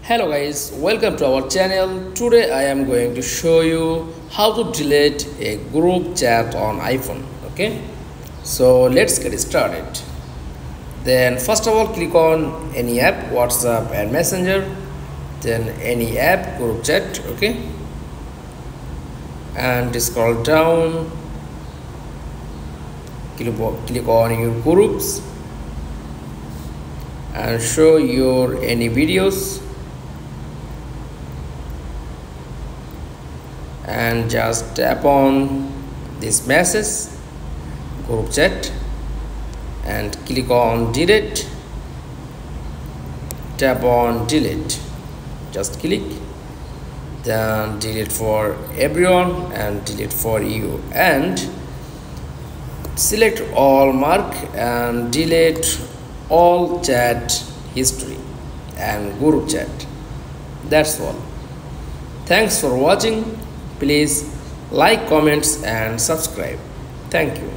Hello guys, welcome to our channel. Today I am going to show you how to delete a group chat on iPhone. Okay, so let's get started. Then first of all, click on any app, WhatsApp and Messenger. Then any app, group chat. Okay, and scroll down. Click on your groups and show your any videos. And just tap on this message group chat and click on delete. Tap on delete, just click, then delete for everyone and delete for you, and select all, mark and delete all chat history and group chat. That's all. Thanks for watching. Please like, comments and subscribe. Thank you.